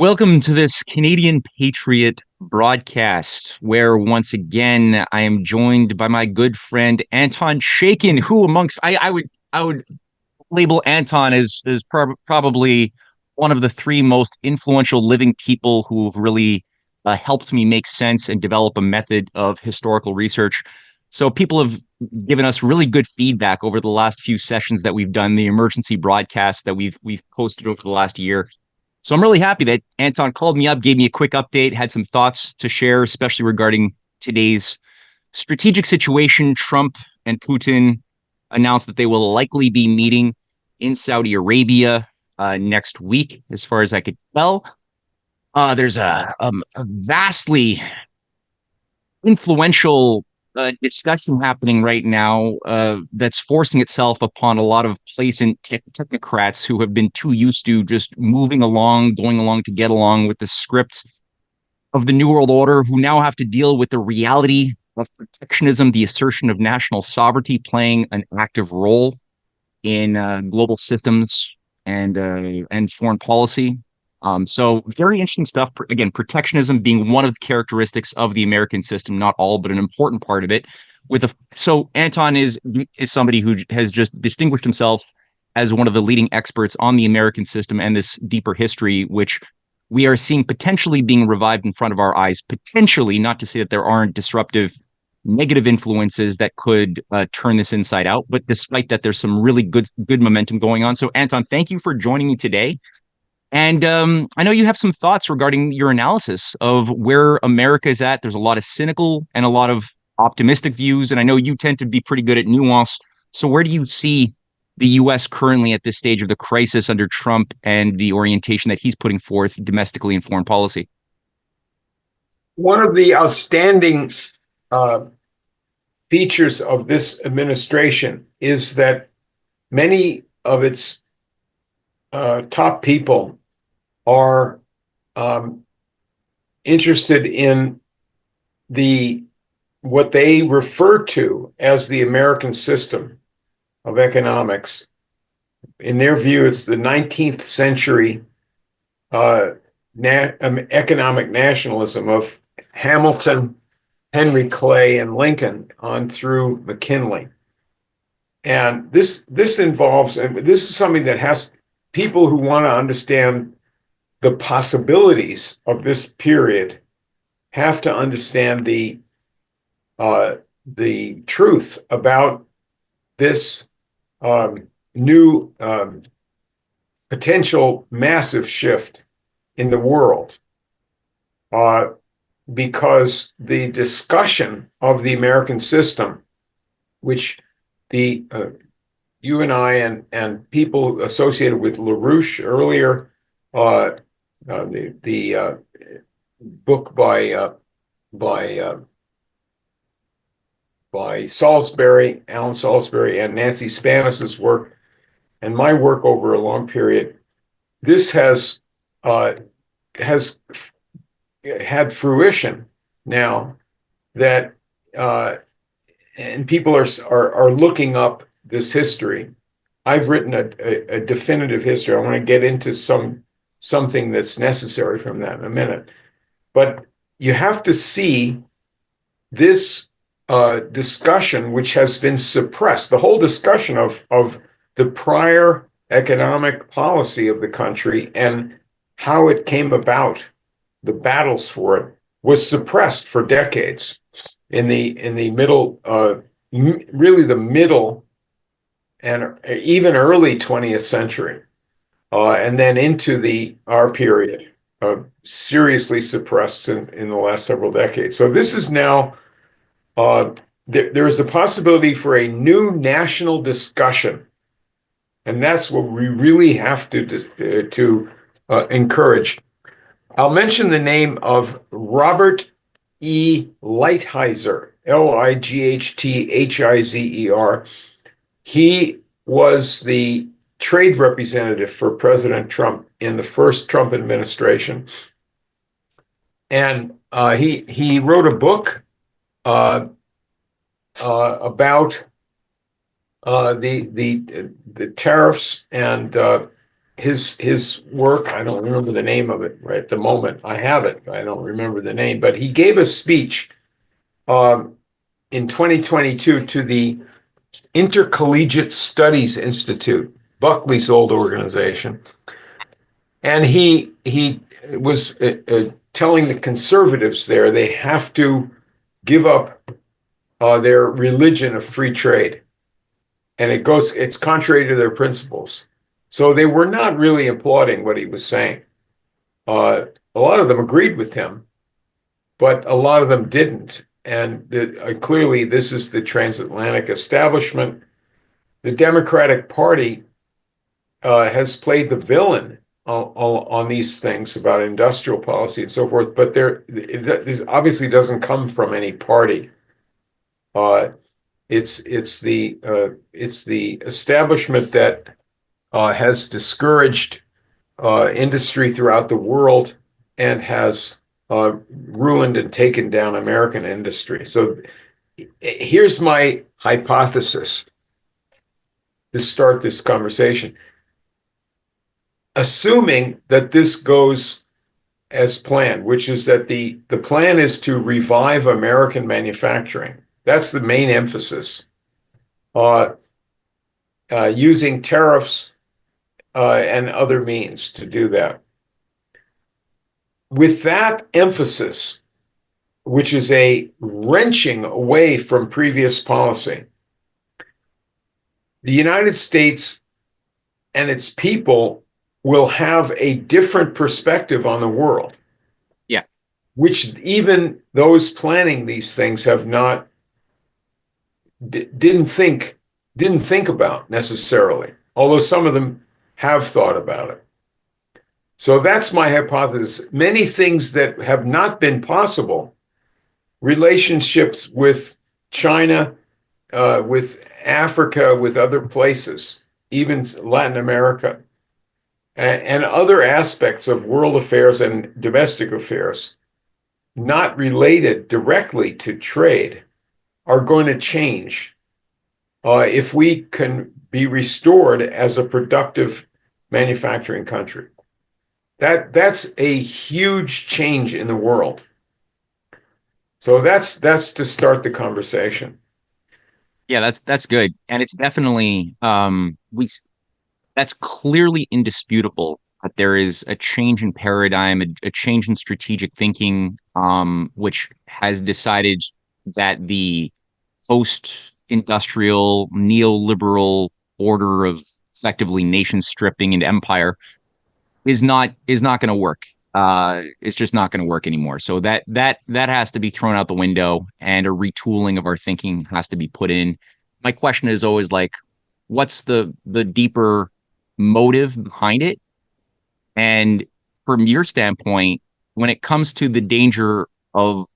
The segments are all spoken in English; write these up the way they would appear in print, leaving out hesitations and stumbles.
Welcome to this Canadian Patriot broadcast, where once again I am joined by my good friend Anton Chaitkin, who amongst I would label Anton as probably one of the three most influential living people who have really helped me make sense and develop a method of historical research. So people have given us really good feedback over the last few sessions that we've done, the emergency broadcast that we've posted over the last year. So I'm really happy that Anton called me up, gave me a quick update, had some thoughts to share, especially regarding today's strategic situation. Trump and Putin announced that they will likely be meeting in Saudi Arabia next week, as far as I could tell. There's a vastly influential discussion happening right now that's forcing itself upon a lot of technocrats who have been too used to just moving along, going along to get along with the script of the New World Order, who now have to deal with the reality of protectionism, the assertion of national sovereignty playing an active role in global systems and foreign policy. So very interesting stuff. Again, protectionism being one of the characteristics of the American system, not all, but an important part of it. So Anton is somebody who has just distinguished himself as one of the leading experts on the American system and this deeper history, which we are seeing potentially being revived in front of our eyes. Potentially, not to say that there aren't disruptive negative influences that could turn this inside out, but despite that, there's some really good momentum going on. So Anton, thank you for joining me today. And I know you have some thoughts regarding your analysis of where America is at. There's a lot of cynical and a lot of optimistic views, and I know you tend to be pretty good at nuance. So where do you see the U.S. currently at this stage of the crisis under Trump and the orientation that he's putting forth domestically in foreign policy? One of the outstanding features of this administration is that many of its top people are interested in what they refer to as the American system of economics. In their view, it's the 19th century economic nationalism of Hamilton, Henry Clay, and Lincoln on through McKinley. And this involves, and this is something that has people who want to understand the possibilities of this period have to understand the truth about this new potential massive shift in the world, because the discussion of the American system, which you and I and people associated with LaRouche earlier, the book by Salisbury, Alan Salisbury, and Nancy Spanis's work, and my work over a long period, this has had fruition now that and people are looking up this history. I've written a definitive history. I want to get into something that's necessary from that in a minute. But you have to see this discussion, which has been suppressed, the whole discussion of the prior economic policy of the country and how it came about, the battles for it, was suppressed for decades in the middle, really the middle and even early 20th century, and then into our period, seriously suppressed in the last several decades. So this is now, there is a possibility for a new national discussion, and that's what we really have to encourage. I'll mention the name of Robert E. Lighthizer, Lighthizer. He was the trade representative for President Trump in the first Trump administration. And he wrote a book about the tariffs and his work, I don't remember the name of it right at the moment. I have it. I don't remember the name, but he gave a speech um, in 2022 to the Intercollegiate Studies Institute, Buckley's old organization, and he was telling the conservatives there they have to give up their religion of free trade, and it's contrary to their principles. So they were not really applauding what he was saying. A lot of them agreed with him, but a lot of them didn't. And clearly, this is the transatlantic establishment. The Democratic Party has played the villain on these things about industrial policy and so forth, but this obviously doesn't come from any party. Uh, it's the establishment that has discouraged industry throughout the world and has ruined and taken down American industry. So here's my hypothesis to start this conversation. Assuming that this goes as planned, which is that the plan is to revive American manufacturing. That's the main emphasis. Using tariffs and other means to do that. With that emphasis, which is a wrenching away from previous policy, the United States and its people will have a different perspective on the world. Yeah. Which even those planning these things have not didn't think about necessarily, although some of them have thought about it. So that's my hypothesis. Many things that have not been possible, relationships with China, with Africa, with other places, even Latin America, and other aspects of world affairs and domestic affairs, not related directly to trade, are going to change if we can be restored as a productive manufacturing country. That's a huge change in the world. So that's to start the conversation. Yeah, that's good. And it's definitely that's clearly indisputable that there is a change in paradigm, a change in strategic thinking, which has decided that the post-industrial neoliberal order of effectively nation stripping and empire is not going to work. It's just not going to work anymore. So that has to be thrown out the window, and a retooling of our thinking has to be put in. My question is always like, what's the deeper motive behind it? And from your standpoint, when it comes to the danger of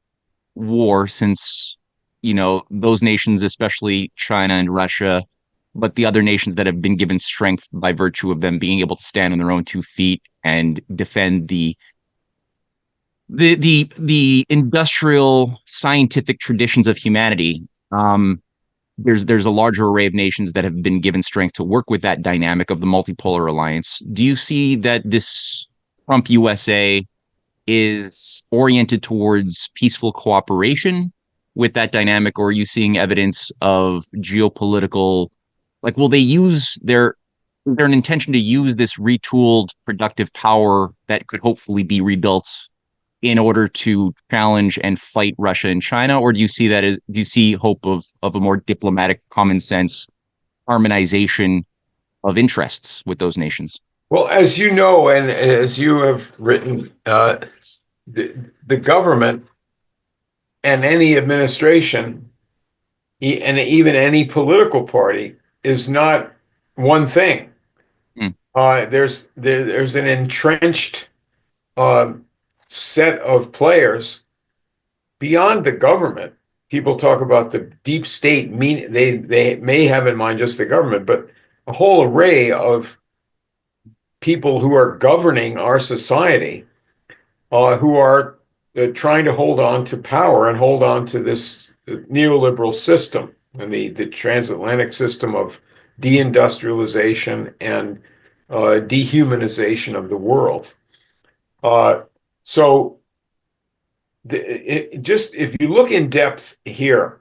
war, since those nations, especially China and Russia, but the other nations that have been given strength by virtue of them being able to stand on their own 2 feet and defend the industrial scientific traditions of humanity. There's a larger array of nations that have been given strength to work with that dynamic of the multipolar alliance. Do you see that this Trump USA is oriented towards peaceful cooperation with that dynamic, or are you seeing evidence of geopolitical, like, will they use their intention to use this retooled productive power that could hopefully be rebuilt in order to challenge and fight Russia and China? Or do you see do you see hope of a more diplomatic, common sense harmonization of interests with those nations? Well, as you know, and as you have written, the government and any administration, and even any political party, is not one thing. There's an entrenched set of players beyond the government. People talk about the deep state. They may have in mind just the government, but a whole array of people who are governing our society, who are trying to hold on to power and hold on to this neoliberal system and the transatlantic system of deindustrialization and dehumanization of the world. So just if you look in depth here,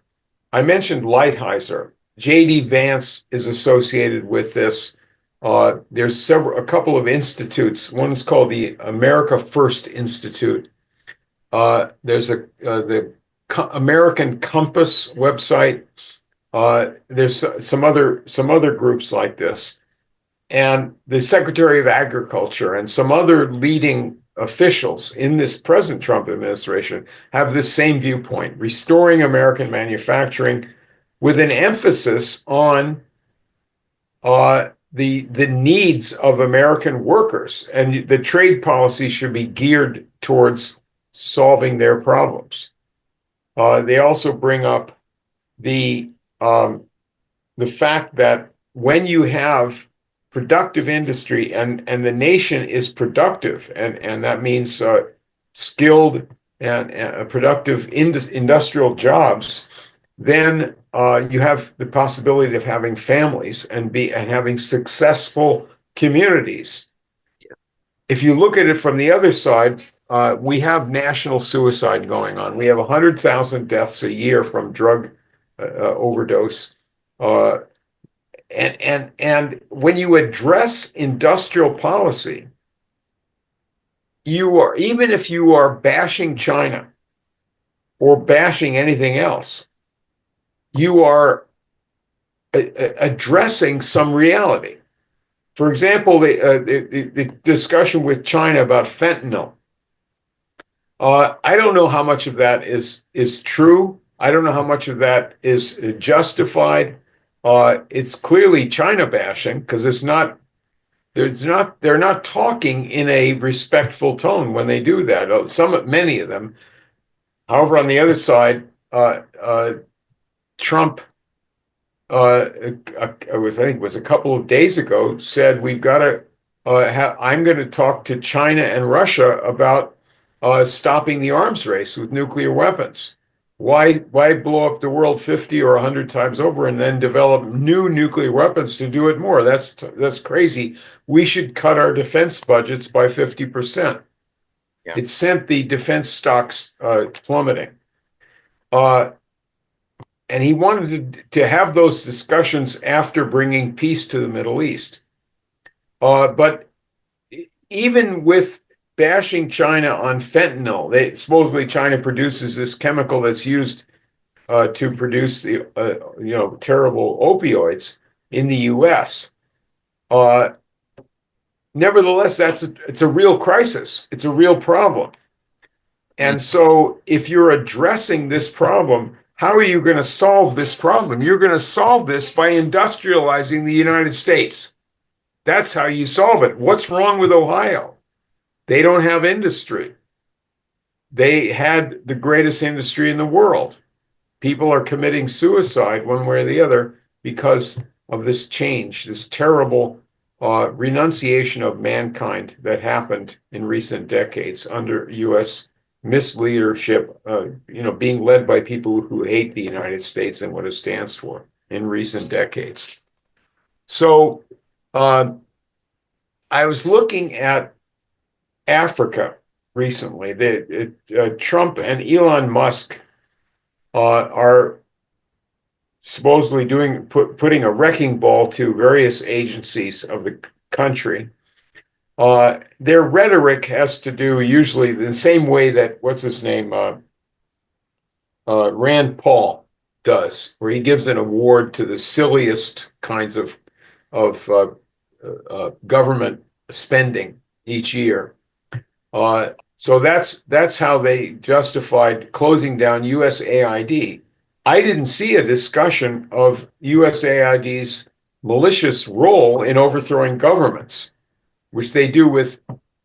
I mentioned Lighthizer. J.D. Vance is associated with this. There's a couple of institutes. One is called the America First Institute. There's the American Compass website. There's some other groups like this, and the Secretary of Agriculture and some other leading officials in this present Trump administration have this same viewpoint: restoring American manufacturing with an emphasis on the needs of American workers, and the trade policy should be geared towards solving their problems. They also bring up the fact that when you have productive industry and the nation is productive, and that means skilled and productive industrial jobs, then you have the possibility of having families and having successful communities. If you look at it from the other side, we have national suicide going on. We have 100,000 deaths a year from drug overdose. And when you address industrial policy, even if you are bashing China or bashing anything else, you are addressing some reality. For example, the discussion with China about fentanyl. I don't know how much of that is true. I don't know how much of that is justified. It's clearly China bashing, because they're not talking in a respectful tone when they do that. Many of them. However, on the other side, Trump, I think it was a couple of days ago, said we've got to. I'm going to talk to China and Russia about stopping the arms race with nuclear weapons. Why blow up the world 50 or 100 times over and then develop new nuclear weapons to do it more? That's crazy. We should cut our defense budgets by 50%. Yeah. It sent the defense stocks plummeting. And he wanted to have those discussions after bringing peace to the Middle East. But even with bashing China on fentanyl, supposedly China produces this chemical that's used to produce the terrible opioids in the U.S. Nevertheless, it's a real crisis. It's a real problem. And so if you're addressing this problem, how are you going to solve this problem? You're going to solve this by industrializing the United States. That's how you solve it. What's wrong with Ohio? They don't have industry. They had the greatest industry in the world. People are committing suicide one way or the other because of this change, this terrible renunciation of mankind that happened in recent decades under U.S. misleadership, being led by people who hate the United States and what it stands for in recent decades. So I was looking at Africa recently. Trump and Elon Musk are supposedly putting a wrecking ball to various agencies of the country. Their rhetoric has to do usually the same way that Rand Paul does, where he gives an award to the silliest kinds of government spending each year. So that's how they justified closing down USAID. I didn't see a discussion of USAID's malicious role in overthrowing governments, which they do with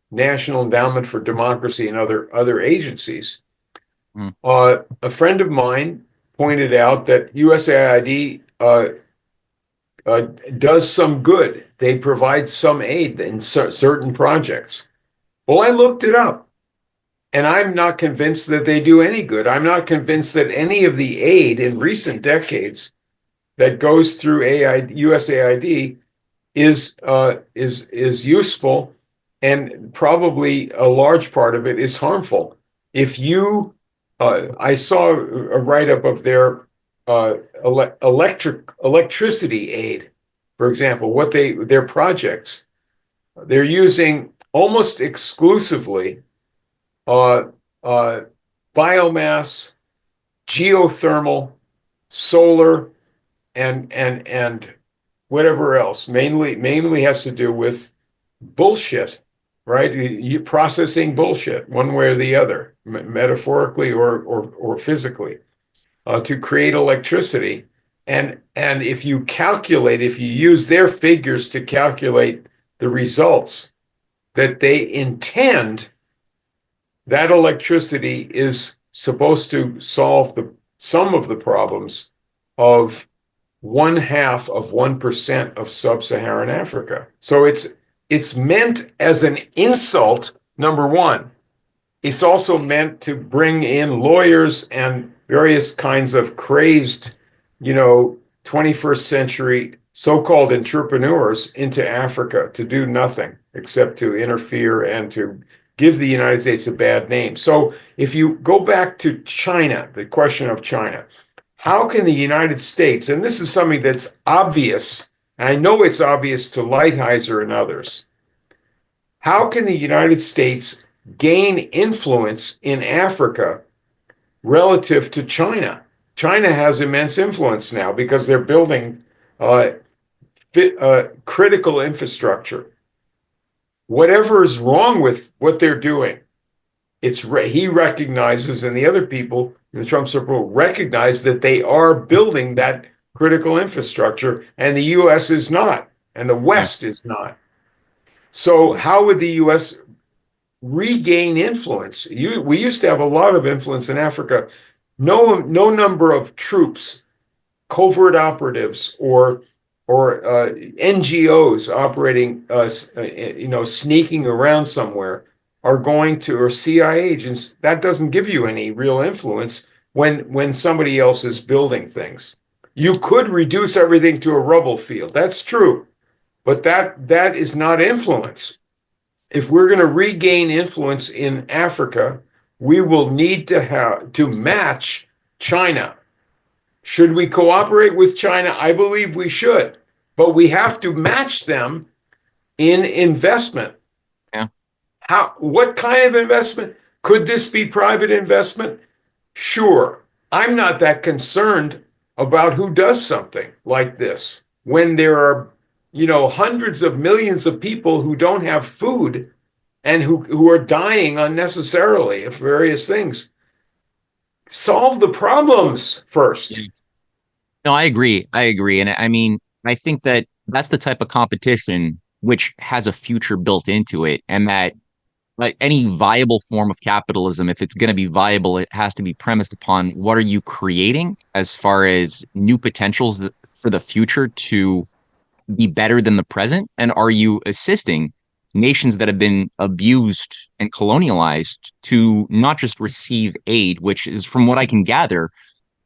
National Endowment for Democracy and other agencies. A friend of mine pointed out that USAID does some good. They provide some aid in certain projects. Well, I looked it up, and I'm not convinced that they do any good. I'm not convinced that any of the aid in recent decades that goes through USAID is useful, and probably a large part of it is harmful. If you, I saw a write-up of their electricity aid, for example, their projects. They're using almost exclusively uh, uh, biomass, geothermal, solar, and whatever else. Mainly has to do with bullshit, right? You processing bullshit one way or the other, metaphorically or physically, to create electricity. And if you use their figures to calculate the results that they intend, that electricity is supposed to solve some of the problems of 0.5% of sub-Saharan Africa. So it's meant as an insult, number one. It's also meant to bring in lawyers and various kinds of crazed, 21st century so-called entrepreneurs into Africa to do nothing except to interfere and to give the United States a bad name. So if you go back to China, the question of China, how can the United States, and this is something that's obvious, and I know it's obvious to Lighthizer and others, how can the United States gain influence in Africa relative to China? China has immense influence now because they're building critical infrastructure. Whatever is wrong with what they're doing, he recognizes, and the other people in the Trump support recognize that they are building that critical infrastructure, and the U.S. is not, and the West is not. So how would the U.S. regain influence? We used to have a lot of influence in Africa. No number of troops, covert operatives, or NGOs operating, sneaking around somewhere are going to, or CIA agents, that doesn't give you any real influence when somebody else is building things. You could reduce everything to a rubble field. That's true. But that is not influence. If we're going to regain influence in Africa, we will need to match China. Should we cooperate with China? I believe we should, but we have to match them in investment. Yeah. What kind of investment? Could this be private investment? Sure. I'm not that concerned about who does something like this when there are, hundreds of millions of people who don't have food and who are dying unnecessarily of various things. Solve the problems first. Yeah. No, I agree. I agree. And I mean, I think that that's the type of competition which has a future built into it, and that like any viable form of capitalism, if it's going to be viable, it has to be premised upon what are you creating as far as new potentials for the future to be better than the present, and are you assisting nations that have been abused and colonialized to not just receive aid, which is, from what I can gather,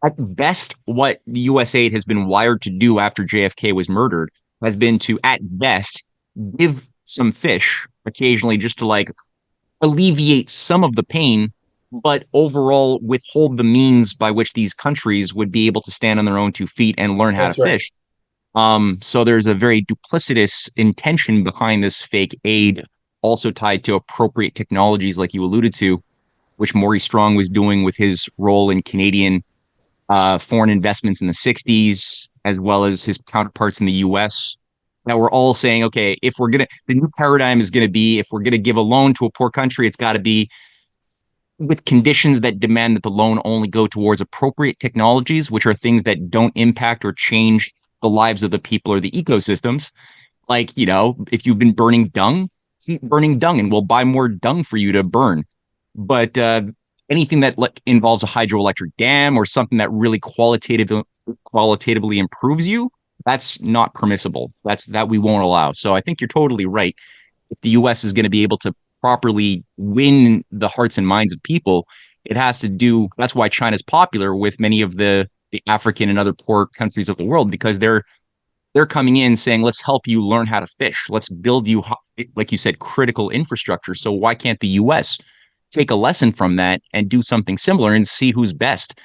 at best what the US aid has been wired to do after JFK was murdered has been to, at best, give some fish occasionally just to like alleviate some of the pain, but overall withhold the means by which these countries would be able to stand on their own 2 feet and learn how to That's right. fish. So there's a very duplicitous intention behind this fake aid, also tied to appropriate technologies, like you alluded to, which Maurice Strong was doing with his role in Canadian foreign investments in the 60s, as well as his counterparts in the US. That we're all saying, okay, if we're gonna, the new paradigm is gonna be, if we're gonna give a loan to a poor country, it's got to be with conditions that demand that the loan only go towards appropriate technologies, which are things that don't impact or change the lives of the people or the ecosystems. Like, if you've been burning dung, keep burning dung and we'll buy more dung for you to burn. But anything that involves a hydroelectric dam or something that really qualitatively improves you, that's not permissible. That we won't allow. So I think you're totally right. If the US is going to be able to properly win the hearts and minds of people, it has to do. That's why China's popular with many of the African and other poor countries of the world, because they're they're coming in saying, let's help you learn how to fish. Let's build you, like you said, critical infrastructure. So why can't the US take a lesson from that and do something similar and see who's best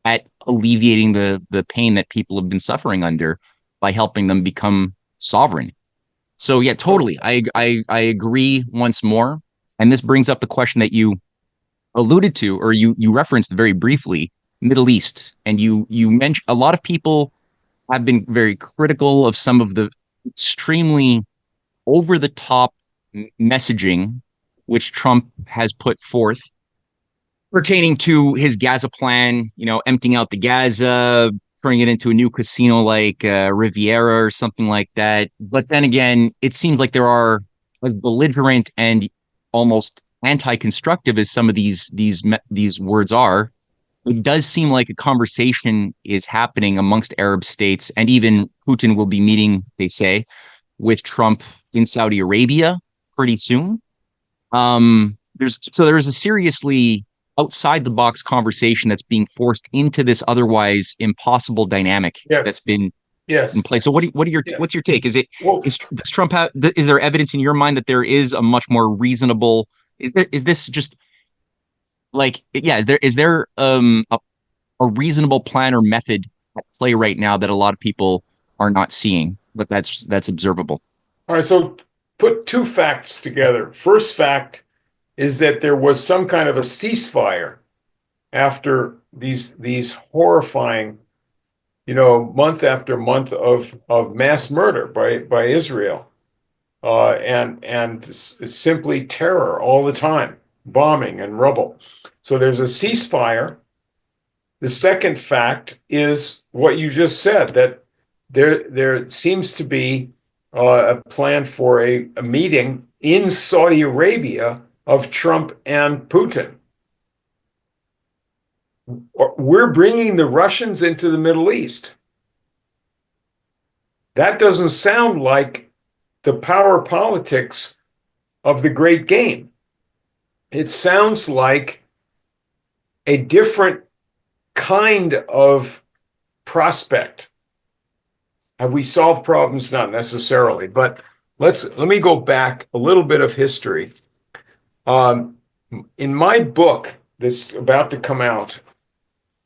at alleviating the pain that people have been suffering under by helping them become sovereign? So yeah, totally. I agree once more. And this brings up the question that you alluded to, or you referenced very briefly, Middle East. And you mentioned a lot of people have been very critical of some of the extremely over the top messaging which Trump has put forth pertaining to his Gaza plan, emptying out the Gaza, turning it into a new casino like Riviera or something like that. But then again, it seems like there are, as belligerent and almost anti-constructive as some of these words are, it does seem like a conversation is happening amongst Arab states, and even Putin will be meeting, they say, with Trump in Saudi Arabia pretty soon. There's a seriously outside the box conversation that's being forced into this otherwise impossible dynamic that's been in place. So what's your take? Does Trump have, is there evidence in your mind that there is a much more reasonable, is this just like, yeah, is there a reasonable plan or method at play right now that a lot of people are not seeing, but that's observable? All right, so put two facts together. First fact is that there was some kind of a ceasefire after these horrifying, month after month of mass murder by Israel, and simply terror all the time, bombing and rubble. So there's a ceasefire. The second fact is what you just said, that there seems to be a plan for a meeting in Saudi Arabia of Trump and Putin. We're bringing the Russians into the Middle East. That doesn't sound like the power politics of the great game. It sounds like a different kind of prospect. Have we solved problems? Not necessarily, but let me go back a little bit of history. In my book that's about to come out,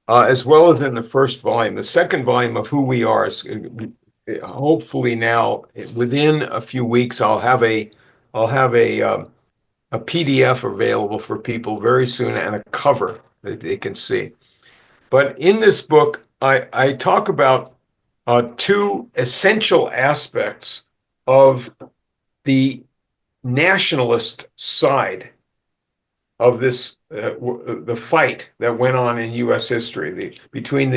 as well as in the first volume, the second volume of Who We Are is hopefully now within a few weeks. I'll have a PDF available for people very soon and a cover that they can see. But in this book, I talk about two essential aspects of the nationalist side of this, the fight that went on in U.S. history, between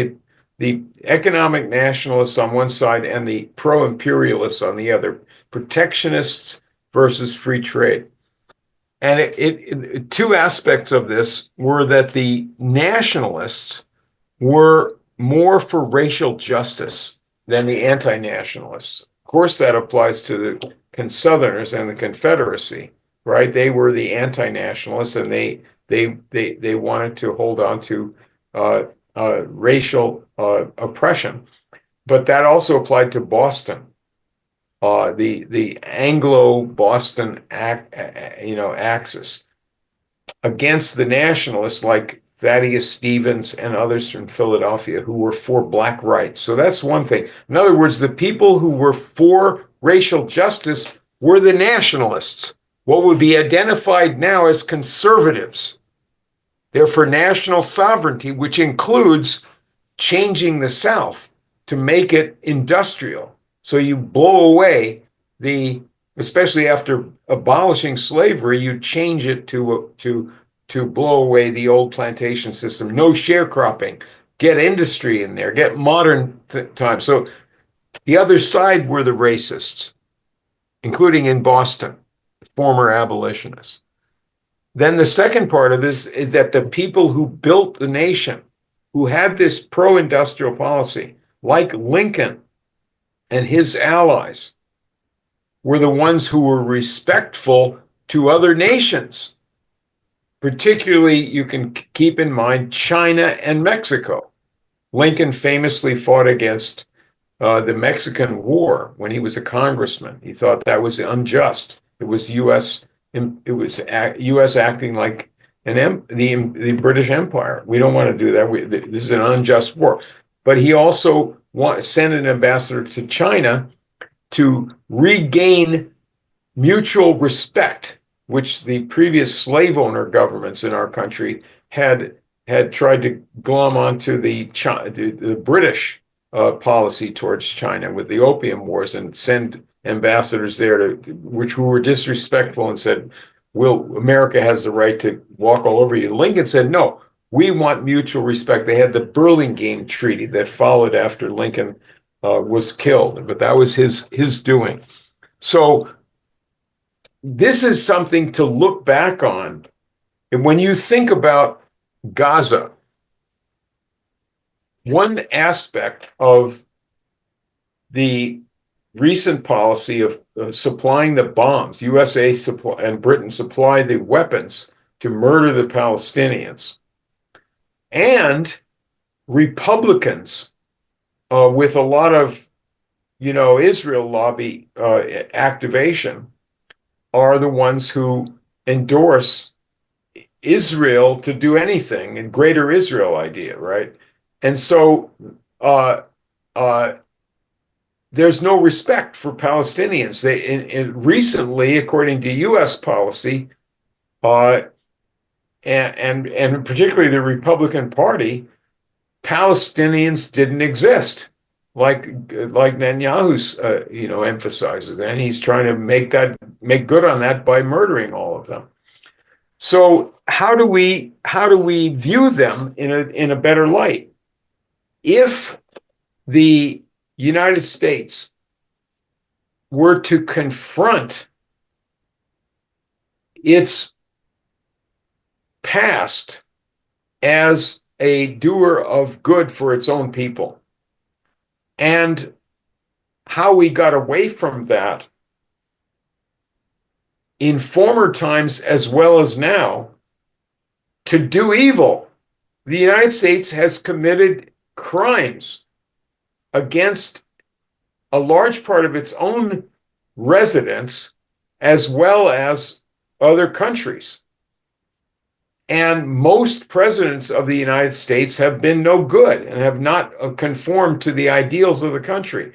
the economic nationalists on one side and the pro-imperialists on the other, protectionists versus free trade. And two aspects of this were that the nationalists were more for racial justice than the anti-nationalists. Of course, that applies to the Southerners and the Confederacy, right? They were the anti-nationalists, and they wanted to hold on to racial oppression. But that also applied to Boston, the Anglo-Boston axis against the nationalists like Thaddeus Stevens and others from Philadelphia who were for black rights. So that's one thing. In other words, the people who were for racial justice were the nationalists, what would be identified now as conservatives. They're for national sovereignty, which includes changing the South to make it industrial. So you blow away especially after abolishing slavery, you change it to blow away the old plantation system. No sharecropping, get industry in there, get modern times. So the other side were the racists, including in Boston, former abolitionists. Then the second part of this is that the people who built the nation, who had this pro-industrial policy, like Lincoln and his allies, were the ones who were respectful to other nations. Particularly, you can keep in mind China and Mexico. Lincoln famously fought against the Mexican War when he was a congressman. He thought that was unjust. It was U.S. U.S. acting like the British Empire. We don't want to do that. This is an unjust war. But he also sent an ambassador to China to regain mutual respect, which the previous slave owner governments in our country had tried to glom onto the British policy towards China with the Opium Wars and send ambassadors there who were disrespectful and said, "Will America has the right to walk all over you." Lincoln said, "No, we want mutual respect." They had the Burlingame Treaty that followed after Lincoln was killed, but that was his doing. So this is something to look back on. And when you think about Gaza, one aspect of the recent policy of supplying the bombs, USA and Britain supply the weapons to murder the Palestinians, and Republicans with a lot of, Israel lobby activation are the ones who endorse Israel to do anything, and Greater Israel idea, right? And so there's no respect for Palestinians. Recently, according to U.S. policy, and particularly the Republican Party, Palestinians didn't exist, like Netanyahu's emphasizes, and he's trying to make good on that by murdering all of them. So how do we view them in a better light? If the United States were to confront its past as a doer of good for its own people, and how we got away from that in former times as well as now to do evil, the United States has committed crimes against a large part of its own residents as well as other countries. And most presidents of the United States have been no good and have not conformed to the ideals of the country.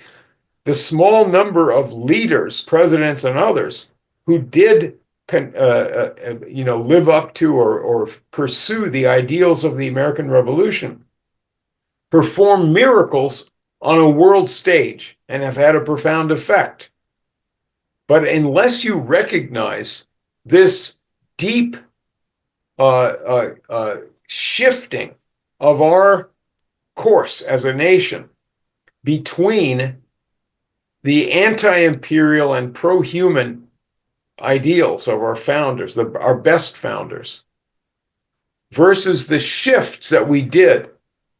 The small number of leaders, presidents and others, who did live up to or pursue the ideals of the American Revolution perform miracles on a world stage and have had a profound effect. But unless you recognize this deep shifting of our course as a nation between the anti-imperial and pro-human ideals of our founders, our best founders, versus the shifts that we did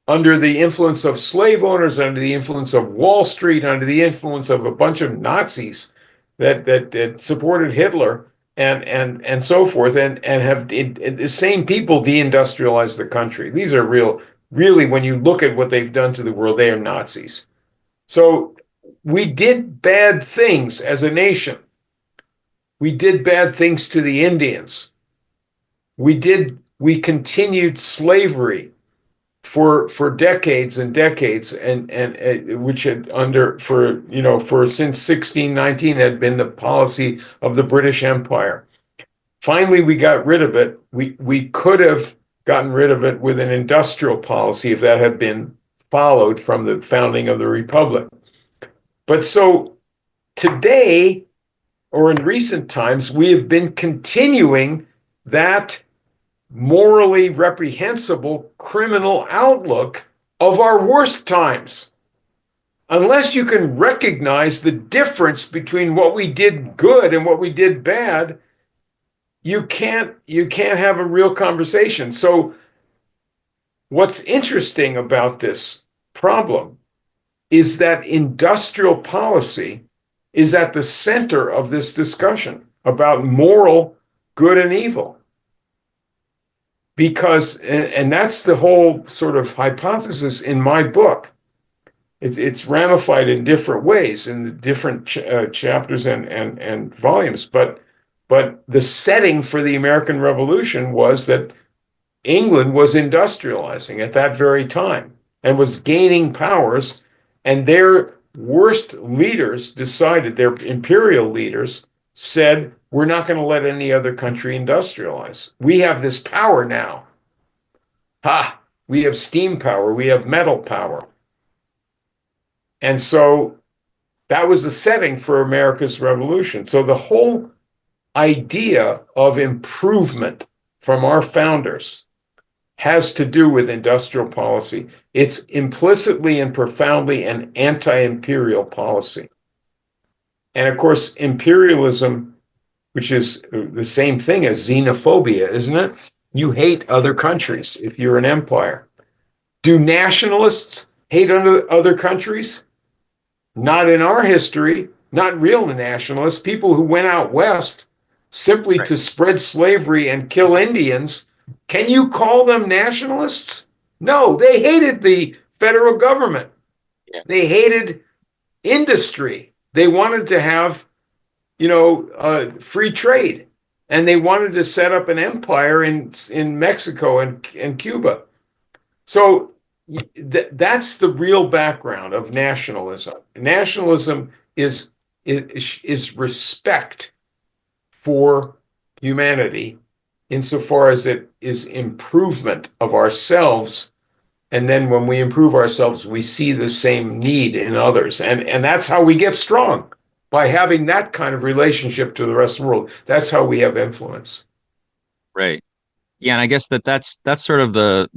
under the influence of slave owners, under the influence of Wall Street, under the influence of a bunch of Nazis that supported Hitler and so forth, and have the same people deindustrialized the country. These are really, when you look at what they've done to the world, they are Nazis. So we did bad things as a nation. We did bad things to the Indians. We continued slavery for decades and decades, and which had since 1619 had been the policy of the British Empire. Finally, we got rid of it. We could have gotten rid of it with an industrial policy if that had been followed from the founding of the Republic. But so today, or in recent times, we have been continuing that morally reprehensible criminal outlook of our worst times. Unless you can recognize the difference between what we did good and what we did bad, you can't have a real conversation. So what's interesting about this problem is that industrial policy is at the center of this discussion about moral good and evil. Because, and that's the whole sort of hypothesis in my book, it's ramified in different ways in the different chapters and volumes. But the setting for the American Revolution was that England was industrializing at that very time and was gaining powers, and their worst leaders decided, their imperial leaders said, we're not going to let any other country industrialize. We have this power now. Ha! We have steam power, we have metal power. And so that was the setting for America's revolution. So the whole idea of improvement from our founders has to do with industrial policy. It's implicitly and profoundly an anti-imperial policy. And of course, imperialism, which is the same thing as xenophobia, isn't it? You hate other countries if you're an empire. Do nationalists hate other countries? Not in our history, not real nationalists, people who went out west simply to spread slavery and kill Indians. Can you call them nationalists? No, they hated the federal government. Yeah. They hated industry. They wanted to have, free trade. And they wanted to set up an empire in Mexico and Cuba. So that's the real background of nationalism. Nationalism is respect for humanity insofar as it is improvement of ourselves. And then when we improve ourselves, we see the same need in others. And that's how we get strong, by having that kind of relationship to the rest of the world. That's how we have influence. Right. Yeah, and I guess that's sort of the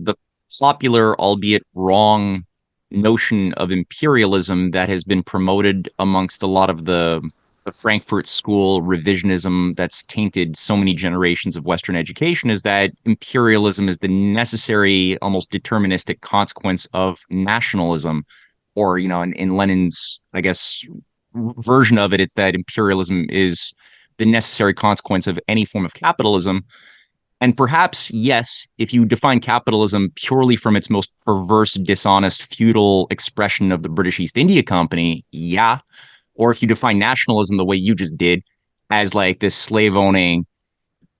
popular, albeit wrong, notion of imperialism that has been promoted amongst a lot of the Frankfurt School revisionism that's tainted so many generations of Western education, is that imperialism is the necessary, almost deterministic consequence of nationalism. Or, in Lenin's, I guess, version of it, it's that imperialism is the necessary consequence of any form of capitalism. And perhaps, yes, if you define capitalism purely from its most perverse, dishonest, feudal expression of the British East India Company, yeah. Or if you define nationalism the way you just did, as like this slave-owning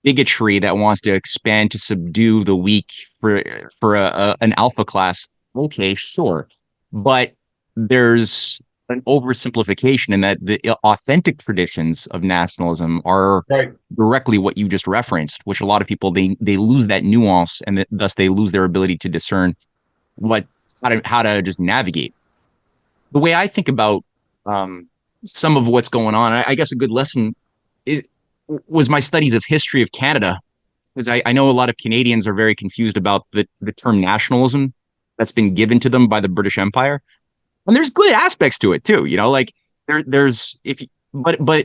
bigotry that wants to expand to subdue the weak for an alpha class, okay, sure. But there's an oversimplification in that the authentic traditions of nationalism are directly what you just referenced, which a lot of people, they lose that nuance, and thus they lose their ability to discern how to just navigate. The way I think about some of what's going on, I guess a good lesson was my studies of history of Canada, because I know a lot of Canadians are very confused about the term nationalism that's been given to them by the British Empire. And there's good aspects to it too, like but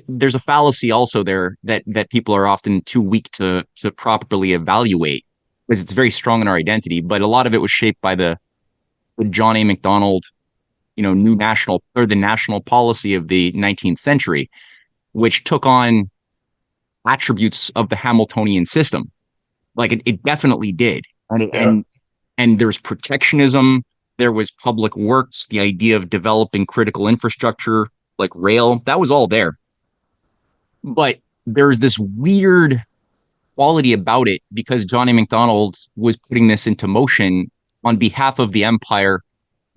there's a fallacy also there that people are often too weak to properly evaluate, because it's very strong in our identity. But a lot of it was shaped by the John A. Macdonald, the national policy of the 19th century, which took on attributes of the Hamiltonian system. Like it definitely did. And there's protectionism. There was public works, the idea of developing critical infrastructure like rail, that was all there. But there's this weird quality about it because John A. Macdonald was putting this into motion on behalf of the empire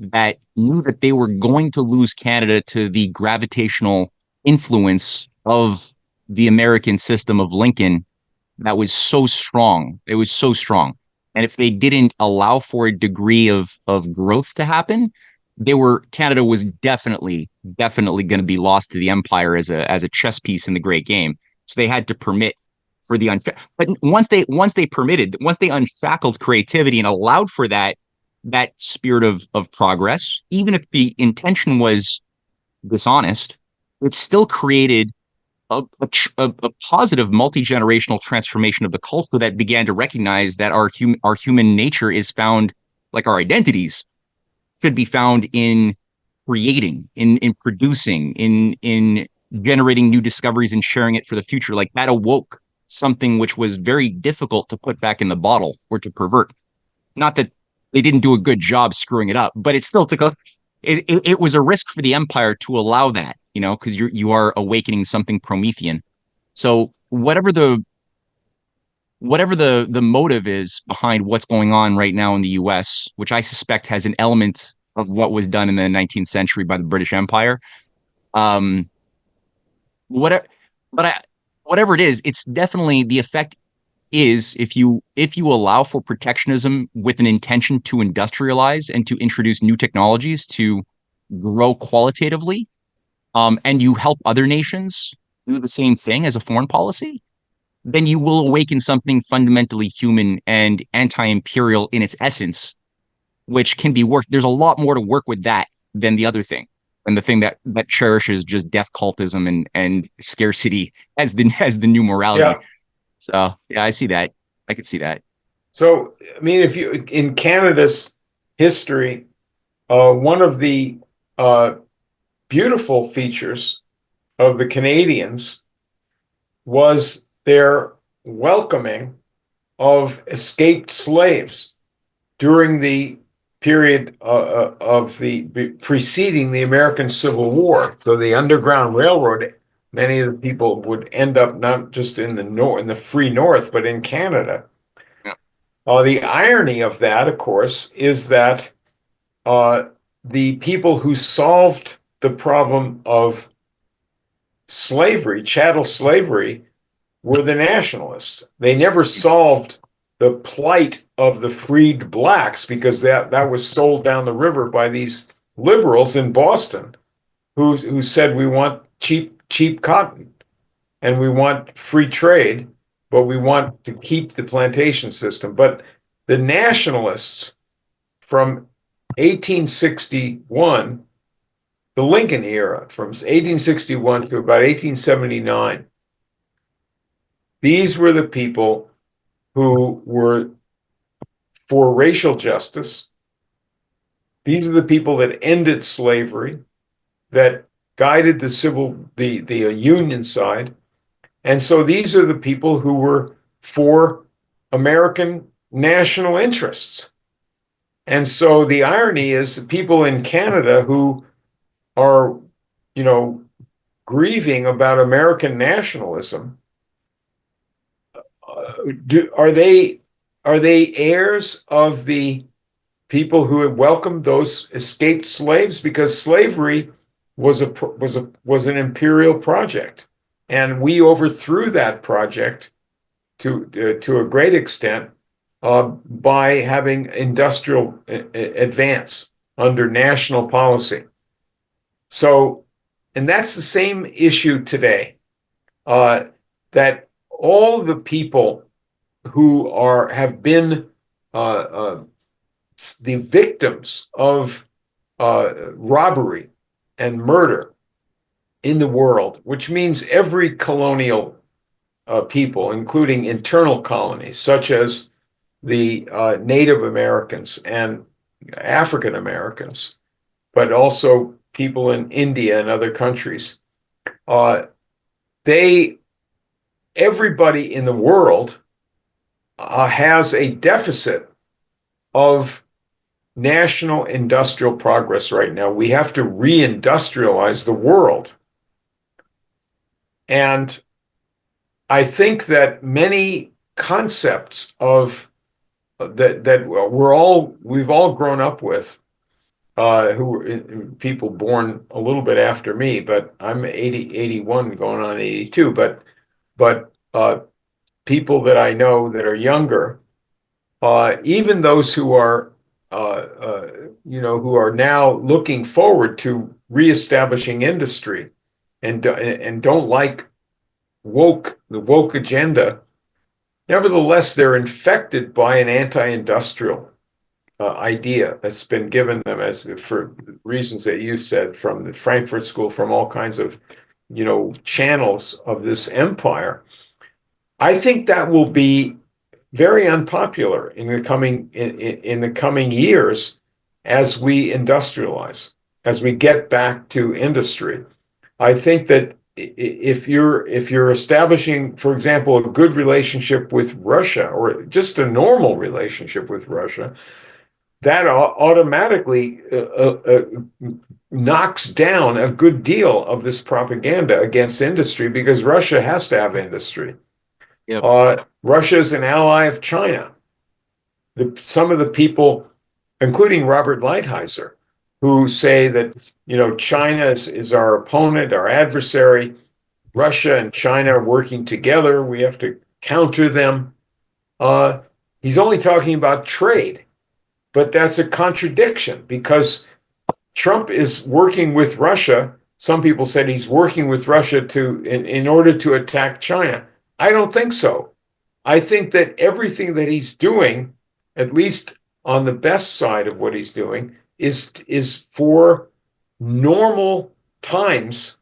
that knew that they were going to lose Canada to the gravitational influence of the American system of Lincoln that was so strong. It was so strong. And if they didn't allow for a degree of growth to happen, Canada was definitely going to be lost to the empire as a chess piece in the great game. So they had to permit for the but once they unshackled creativity and allowed for that spirit of progress, even if the intention was dishonest, it still created a positive multi-generational transformation of the culture that began to recognize that our human nature is found, like our identities should be found in creating, in producing, in generating new discoveries and sharing it for the future. Like that awoke something which was very difficult to put back in the bottle or to pervert. Not that they didn't do a good job screwing it up, but it still took it was a risk for the empire to allow that, because you are awakening something Promethean. So whatever the motive is behind what's going on right now in the US, which I suspect has an element of what was done in the 19th century by the British Empire. Um, whatever, but whatever it is, it's definitely the effect is if you allow for protectionism with an intention to industrialize and to introduce new technologies to grow qualitatively, and you help other nations do the same thing as a foreign policy, then you will awaken something fundamentally human and anti-imperial in its essence, which can be worked. There's a lot more to work with that than the other thing, and the thing that cherishes just death cultism and scarcity as the new morality. Yeah. So yeah, I see that. I could see that. So, I mean, if you in Canada's history, one of the uh, beautiful features of the Canadians was their welcoming of escaped slaves during the period of the preceding the American Civil War. So the Underground Railroad, many of the people would end up not just in the north, in the free North, but in Canada. Yeah. The irony of that, of course, is that uh, the people who solved the problem of slavery, chattel slavery, were the nationalists. They never solved the plight of the freed blacks because that was sold down the river by these liberals in Boston who said we want cheap cotton and we want free trade, but we want to keep the plantation system. But the nationalists from 1861, the Lincoln era, from 1861 to about 1879, these were the people who were for racial justice. These are the people that ended slavery, that guided the Union side. And so these are the people who were for American national interests. And so the irony is people in Canada who are, grieving about American nationalism, are they heirs of the people who had welcomed those escaped slaves? Because slavery was an imperial project, and we overthrew that project to a great extent by having industrial advance under national policy. So, and that's the same issue today, that all the people who have been the victims of robbery and murder in the world, which means every colonial people, including internal colonies, such as the Native Americans and African Americans, but also people in India and other countries. Everybody in the world has a deficit of national industrial progress right now. We have to reindustrialize the world. And I think that many concepts of that we've all grown up with, people born a little bit after me, but I'm 81 going on 82, but people that I know that are younger, even those who are who are now looking forward to reestablishing industry and don't like the woke agenda, nevertheless they're infected by an anti-industrial idea that's been given them, as for reasons that you said, from the Frankfurt School, from all kinds of channels of this empire. I think that will be very unpopular in the coming years as we industrialize, as we get back to industry. I think that if you're establishing, for example, a good relationship with Russia, or just a normal relationship with Russia, that automatically knocks down a good deal of this propaganda against industry because Russia has to have industry. Yep. Russia is an ally of China. Some of the people, including Robert Lighthizer, who say that China is our opponent, our adversary. Russia and China are working together. We have to counter them. He's only talking about trade, but that's a contradiction because Trump is working with Russia. Some people said he's working with Russia in order to attack China. I don't think so. I think that everything that he's doing, at least on the best side of what he's doing, is for normal times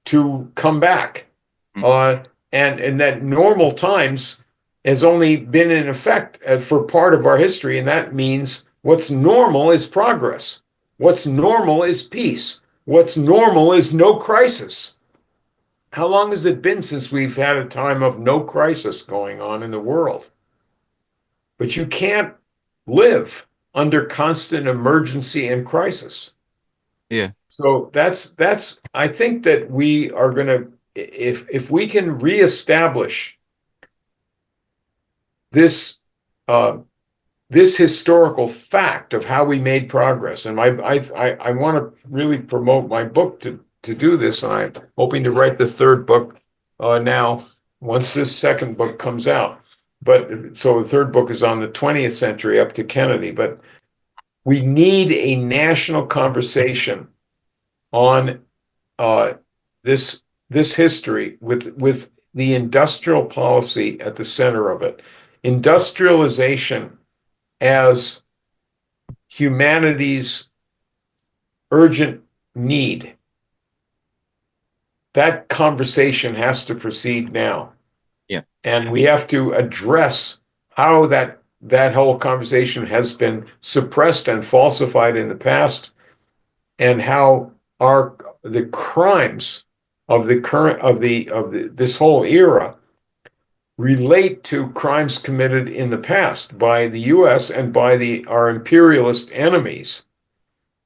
to come back. And that normal times has only been in effect for part of our history. And that means what's normal is progress. What's normal is peace. What's normal is no crisis. How long has it been since we've had a time of no crisis going on in the world? But you can't live under constant emergency and crisis. Yeah. So I think that we are going to, if we can reestablish this historical fact of how we made progress, and I want to really promote my book to do this, and I'm hoping to write the third book now once this second book comes out. But so the third book is on the 20th century up to Kennedy. But we need a national conversation on this history with the industrial policy at the center of it. Industrialization as humanity's urgent need. That conversation has to proceed now. Yeah. And we have to address how that whole conversation has been suppressed and falsified in the past, and how the crimes of this whole era relate to crimes committed in the past by the U.S. and by our imperialist enemies.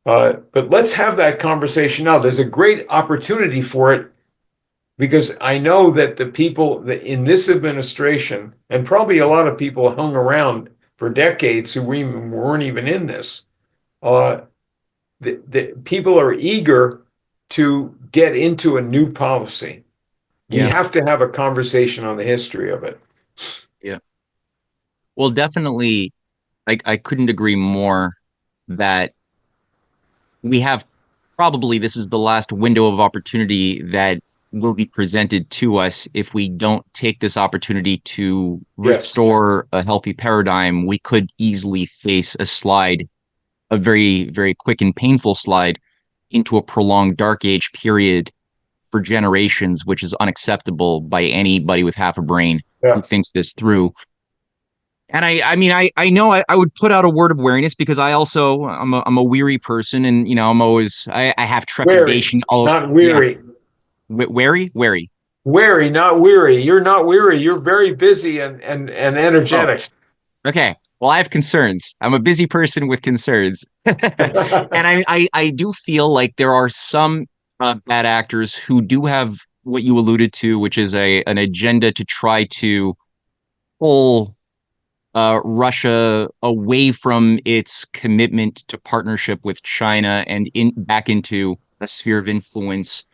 But let's have that conversation now. There's a great opportunity for it because I know that the people in this administration, and probably a lot of people hung around for decades who weren't even in this, the people are eager to get into a new policy. We have to have a conversation on the history of it. Yeah. Well, definitely, I couldn't agree more that we have probably this is the last window of opportunity that will be presented to us if we don't take this opportunity to restore a healthy paradigm. We could easily face a very, very quick and painful slide into a prolonged dark age period for generations, which is unacceptable by anybody with half a brain who thinks this through. And I mean, I know I would put out a word of wariness because I'm a weary person, and I have trepidation. Wary, not weary. Yeah. Wary. Wary, not weary. You're not weary. You're very busy and energetic. Oh. Okay. Well, I have concerns. I'm a busy person with concerns. And I do feel like there are some bad actors who do have what you alluded to, which is an agenda to try to pull Russia away from its commitment to partnership with China and back into a sphere of influence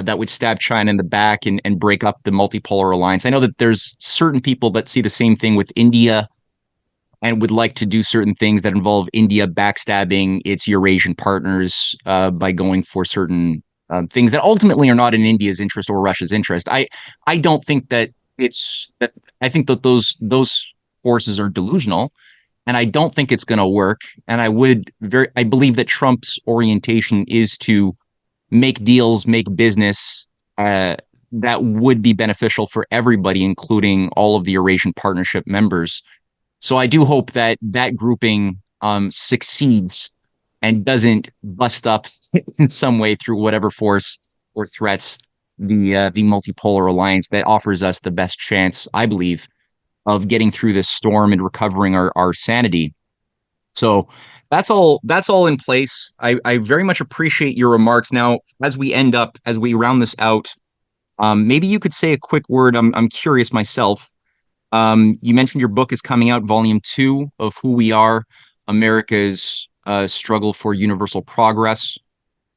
that would stab China in the back and break up the multipolar alliance. I know that there's certain people that see the same thing with India and would like to do certain things that involve India backstabbing its Eurasian partners by going for certain things that ultimately are not in India's interest or Russia's interest. I don't think that I think that those forces are delusional, and I don't think it's going to work. And I believe that Trump's orientation is to make deals, make business that would be beneficial for everybody, including all of the Eurasian Partnership members. So I do hope that grouping succeeds and doesn't bust up in some way through whatever force or threats the multipolar alliance that offers us the best chance, I believe, of getting through this storm and recovering our sanity. So that's all in place. I very much appreciate your remarks. Now, as we round this out, maybe you could say a quick word. I'm curious myself. You mentioned your book is coming out, volume two of Who We Are, America's Struggle for Universal Progress.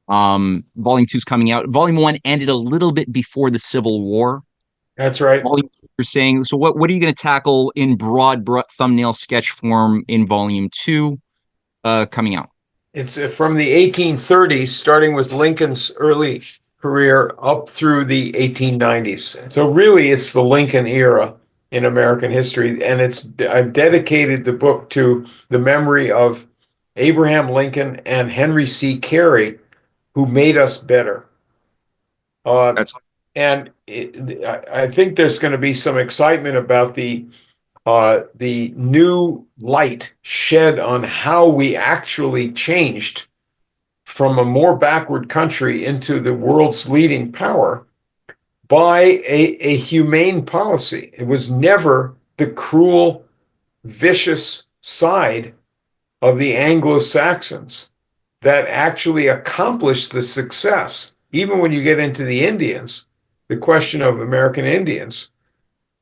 Volume two is coming out. Volume one ended a little bit before the Civil War. That's right. Volume two, you're saying, so what are you going to tackle in broad thumbnail sketch form in volume two coming out? It's from the 1830s, starting with Lincoln's early career up through the 1890s. So really, it's the Lincoln era in American history, and I've dedicated the book to the memory of Abraham Lincoln and Henry C. Carey, who made us better. That's And I think there's going to be some excitement about the new light shed on how we actually changed from a more backward country into the world's leading power by a humane policy. It was never the cruel, vicious side of the Anglo-Saxons that actually accomplished the success. Even when you get into the Indians, the question of American Indians,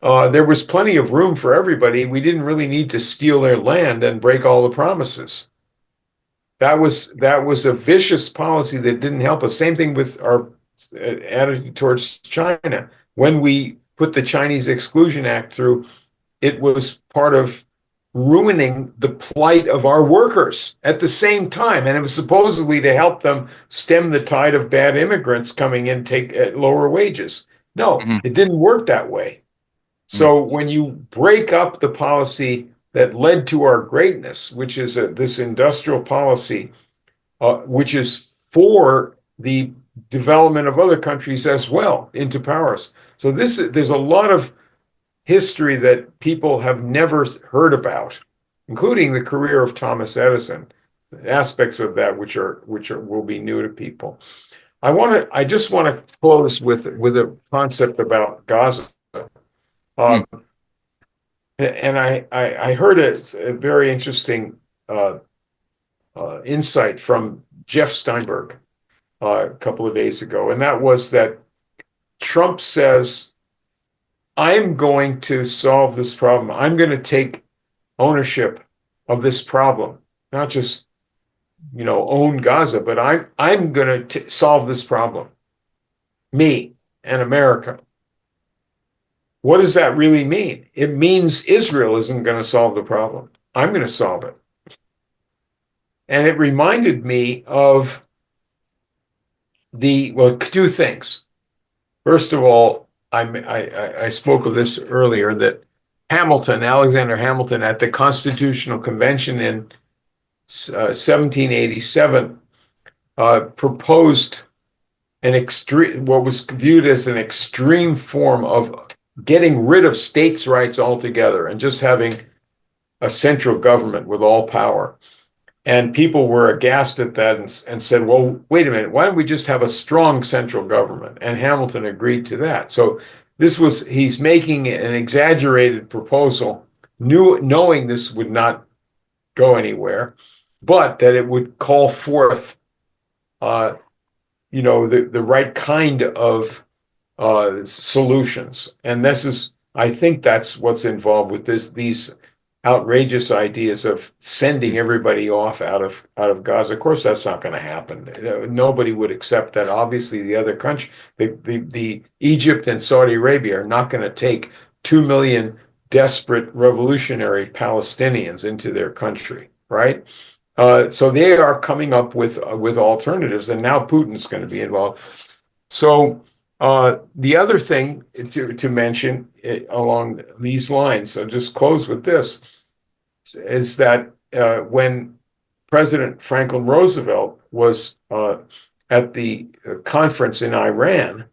there was plenty of room for everybody. We didn't really need to steal their land and break all the promises. That was a vicious policy that didn't help us. Same thing with our attitude towards China. When we put the Chinese Exclusion Act through, it was part of ruining the plight of our workers at the same time. And it was supposedly to help them stem the tide of bad immigrants coming in, take at lower wages. No, mhm, it didn't work that way. mhm, So when you break up the policy that led to our greatness, which is this industrial policy, which is for the development of other countries as well into powers. So there's a lot of history that people have never heard about, including the career of Thomas Edison, aspects of that which will be new to people. I just want to close with a concept about Gaza. mhm. Um, and I heard a very interesting insight from Jeff Steinberg a couple of days ago, and that was that Trump says, I'm going to solve this problem. I'm going to take ownership of this problem, not just own Gaza, but I'm going to solve this problem. Me and America. What does that really mean? It means Israel isn't going to solve the problem. I'm going to solve it. And it reminded me of two things. First of all, I spoke of this earlier, that Alexander Hamilton, at the Constitutional Convention in 1787, proposed what was viewed as an extreme form of getting rid of states' rights altogether and just having a central government with all power. And people were aghast at that and said, well, wait a minute, why don't we just have a strong central government? And Hamilton agreed to that. So he's making an exaggerated proposal, knowing this would not go anywhere, but that it would call forth, the right kind of solutions. And I think that's what's involved with these outrageous ideas of sending everybody off out of Gaza. Of course, that's not going to happen. Nobody would accept that. Obviously, the other country, the Egypt and Saudi Arabia, are not going to take 2 million desperate revolutionary Palestinians into their country, right? So they are coming up with alternatives, and now Putin's going to be involved. So the other thing to mention along these lines, I'll just close with this, is that when President Franklin Roosevelt was at the conference in Iran,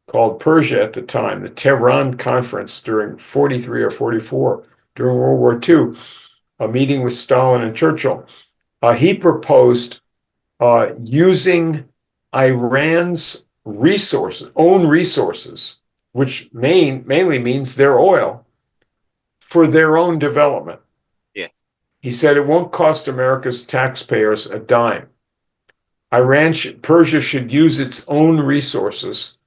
called Persia at the time, the Tehran Conference during 43 or 44, during World War II, a meeting with Stalin and Churchill, he proposed using Iran's own resources, which mainly means their oil, for their own development. Yeah. He said it won't cost America's taxpayers a dime. Persia should use its own resources,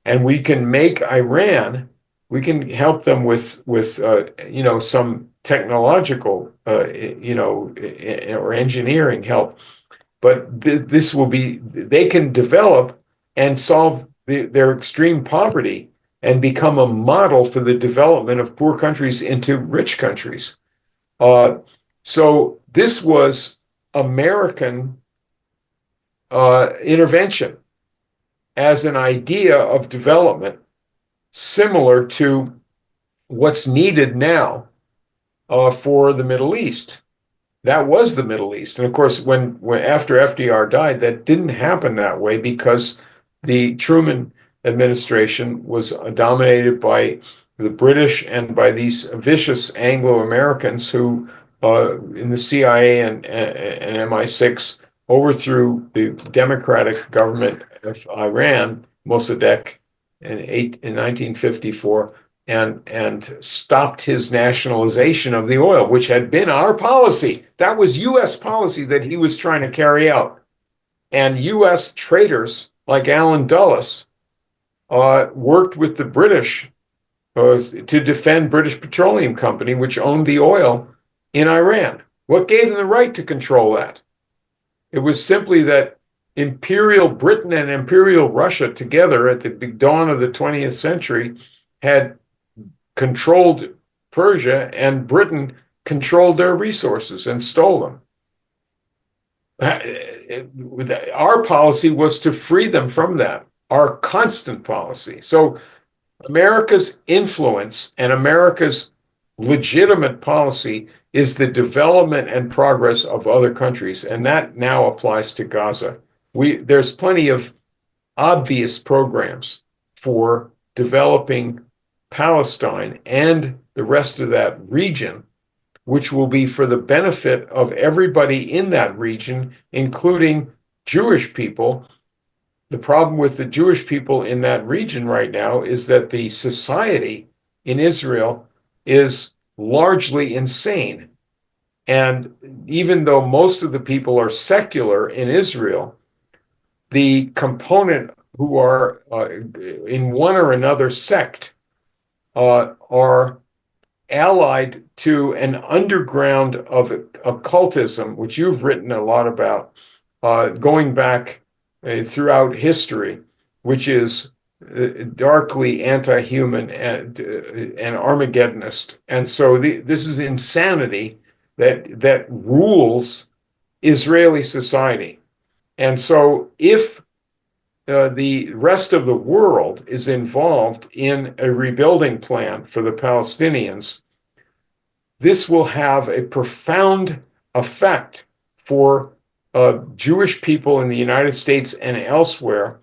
and we can make Iran. We can help them with some technological or engineering help, but this will be they can develop and solve their extreme poverty and become a model for the development of poor countries into rich countries. So this was American intervention as an idea of development similar to what's needed now for the Middle East. That was the Middle East. And of course, when after FDR died, that didn't happen that way because the Truman administration was dominated by the British and by these vicious Anglo-Americans who, in the CIA and MI6, overthrew the democratic government of Iran, Mossadegh, in 1954, and stopped his nationalization of the oil, which had been our policy. That was U.S. policy that he was trying to carry out. And U.S. traders like Allen Dulles worked with the British to defend British Petroleum Company, which owned the oil in Iran. What gave them the right to control that? It was simply that Imperial Britain and Imperial Russia together at the dawn of the 20th century had controlled Persia, and Britain controlled their resources and stole them. Our policy was to free them from that, our constant policy. So America's influence and America's legitimate policy is the development and progress of other countries, and that now applies to Gaza. There's plenty of obvious programs for developing Palestine and the rest of that region, which will be for the benefit of everybody in that region, including Jewish people. The problem with the Jewish people in that region right now is that the society in Israel is largely insane. And even though most of the people are secular in Israel, the component who are in one or another sect are allied to an underground of occultism, which you've written a lot about, going back throughout history, which is darkly anti-human and Armageddonist. And so this is insanity that rules Israeli society. And so if the rest of the world is involved in a rebuilding plan for the Palestinians, this will have a profound effect for Jewish people in the United States and elsewhere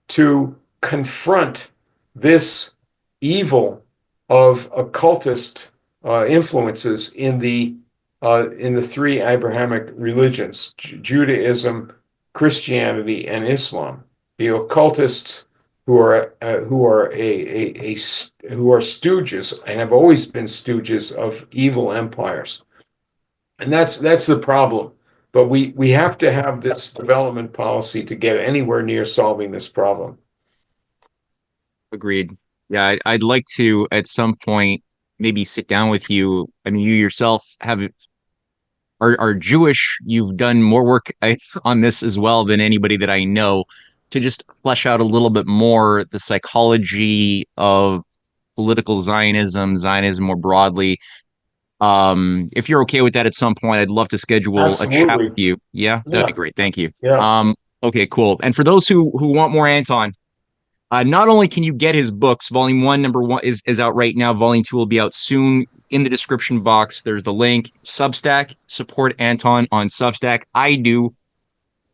to confront this evil of occultist influences in the three Abrahamic religions: Judaism, Christianity, and Islam. The occultists who are stooges and have always been stooges of evil empires, and that's the problem. But we have to have this development policy to get anywhere near solving this problem. Agreed. Yeah, I'd like to at some point maybe sit down with you. I mean, you yourself are Jewish. You've done more work on this as well than anybody that I know, to just flesh out a little bit more the psychology of political Zionism more broadly. If you're okay with that at some point, I'd love to schedule a chat with you. Yeah, that'd be great. Thank you. Yeah. Okay, cool. And for those who want more Anton, not only can you get his books, volume 1, number 1 is out right now. Volume 2 will be out soon. In the description box, there's the link. Substack, support Anton on Substack. I do.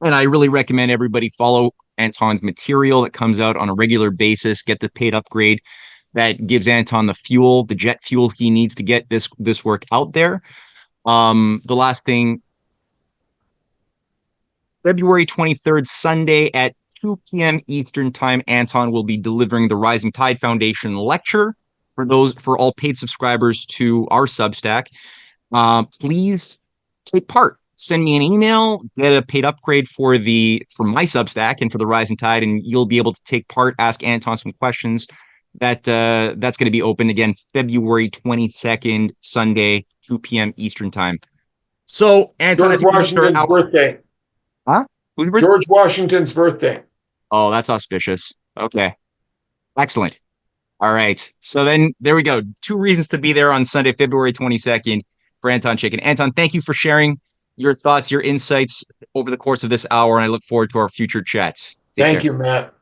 And I really recommend everybody follow Anton's material that comes out on a regular basis. Get the paid upgrade that gives Anton the fuel, the jet fuel he needs to get this work out there. The last thing, February 23rd, Sunday at 2 p.m. Eastern Time, Anton will be delivering the Rising Tide Foundation lecture for all paid subscribers to our Substack. Please take part. Send me an email, get a paid upgrade for my Substack and for the Rising Tide, and you'll be able to take part, ask Anton some questions. That's going to be open again February 22nd, Sunday, 2 p.m. Eastern time. So, Anton, I George think we start Washington's out. birthday. Huh? George Washington's birthday. Oh, that's auspicious. Okay. Excellent. All right. So then there we go. 2 reasons to be there on Sunday, February 22nd for Anton Chaitkin. Anton, thank you for sharing your thoughts, your insights over the course of this hour, and I look forward to our future chats. Take Thank care. you, Matt.